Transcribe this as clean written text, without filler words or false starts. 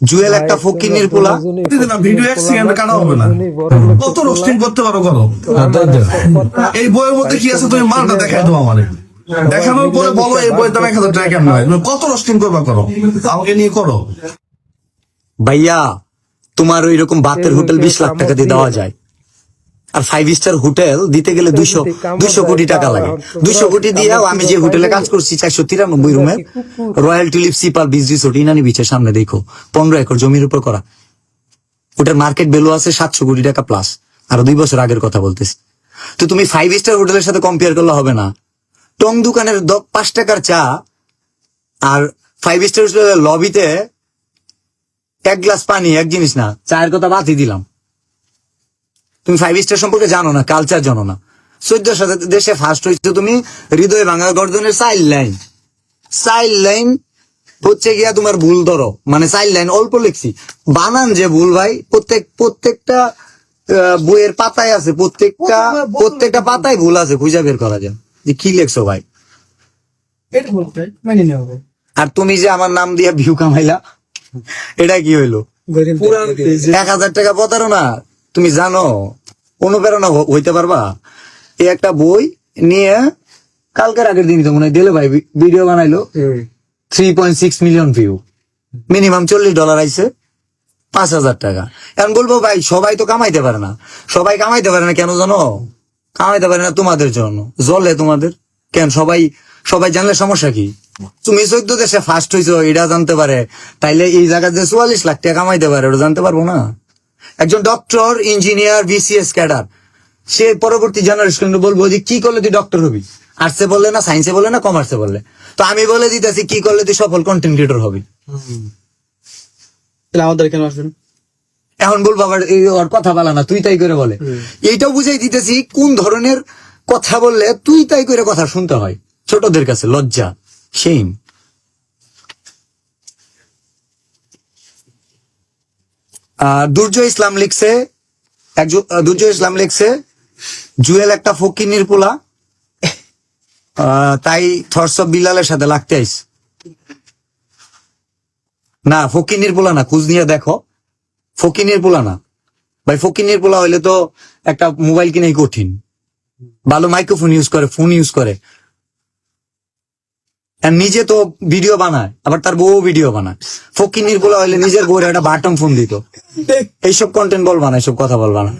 জুয়েল একটা ফকিনির পোলা। ভিডিও এক সেকেন্ড কাটা হবে না। কত রোস্টিং করতে পারো করো। এই বইয়ের মধ্যে কি আছে তুমি মালটা দেখাই দাও আমারে। দেখানোর পরে বলো এই বইয়ের দাম 1000 টাকা কেন হয়। কত রোস্টিং করবা করো, আমাকে নিয়ে করো। ভাইয়া তোমার ওই রকম বাতের হোটেল 20 লাখ টাকা দিয়ে দেওয়া যায়, আর 5 স্টার হোটেল দিতে গেলে 200 কোটি টাকা লাগে। 200 কোটি দিয়েও আমি যে হোটেলে কাজ করছি 493 রুমে, royal tulip sipper beach resort Inani বিচের সামনে, দেখো 15 একর জমির উপর করা, ওটার মার্কেট ভ্যালু আছে 700 কোটি টাকা প্লাস। আরো 2 বছর আগের কথা বলতেছি। তো তুমি 5 স্টার হোটেলের সাথে কম্পেয়ার করলে হবে না। টং দোকানের 5 টাকার চা আর 5 স্টার হোটেলের লবিতে 1 গ্লাস পানি এক জিনিস না। চায়ের কথা বাদই দিলাম। তুমি 5 স্টার সম্পর্কে জানো না, কালচার জানো না। 14 সাথে দেশে ফার্স্ট হয়েছে তুমি হৃদয় ভাঙা গর্দনের চাইল্ড লাইন হচ্ছে গিয়া তোমার ভুল ধরো, মানে চাইল্ড লাইন অল্প লিখছি, বানান যে ভুল ভাই। প্রত্যেকটা বইয়ের পাতায় আছে, প্রত্যেকটা পাতায় ভুল আছে, খুঁজে বের করা যায় যে কি লেখছো ভাই। আর তুমি যে আমার নাম দিয়া ভিউ কামাইলা, এটা কি হইলো? 1000 টাকা প্রতারণা। তুমি জানো অনুপ্রেরণা হইতে পারবা? এই একটা বই নিয়ে কালকের আগের দিনই তো মনে হয় দিলে ভাই ভিডিও বানাইলো, 3.6 মিলিয়ন ভিউ, মিনিমাম $40 আইছে, 5000 টাকা। এখন বলবো ভাই সবাই তো কামাইতে পারে না। সবাই কামাইতে পারে না কেন জানো? কামাইতে পারে না তোমাদের জন্য। জলে তোমাদের কেন? সবাই জানলে সমস্যা কি? তুমি 14 দেশে ফার্স্ট হইছো এটা জানতে পারে, তাইলে এই জায়গায় যে 44 লাখ টাকা কামাইতে পারে ওটা জানতে পারবো না? একজন ডক্টর, ইঞ্জিনিয়ার, বিসিএস ক্যাডার, সে পরবর্তী জেনারেশন বলবো যে কি করলে তুই ডক্টর হবি? আর্টসে বললে না, সায়েন্সে বললে না, কমার্সে বললে? তো আমি বলে দিতেছি কি করলে তুই সফল কন্টেন্ট ক্রিয়েটর হবি। আমাদের কেন আসবেন? এখন বলবো আবার ওর কথা বলা না, তুই তাই করে বলে। এইটাও বুঝাই দিতেছি কোন ধরনের কথা বললে তুই তাই করে কথা শুনতে হয়। ছোটদের কাছে লজ্জা, সেইম। দুর্জয় ইসলাম লিখছে জুয়েল একটা ফকিনির পোলা, তাই থর্স অফ বিলালের সাথে লাগতে আইস। না ফকিনির পোলা না, খুঁজ নিয়ে দেখো, ফকিনির পোলা না ভাই। ফকিনির পোলা হইলে তো একটা মোবাইল কিনাই কঠিন, ভালো মাইক্রোফোন ইউজ করে, ফোন ইউজ করে, আর নিজে তো ভিডিও বানায়, আবার তার বউ ভিডিও বানায়। ফকিনির পোলা হইলে নিজের বউয়ের একটা বাটন ফোন দিত। এইসব কন্টেন্ট বলবা না, এইসব কথা বলবা না।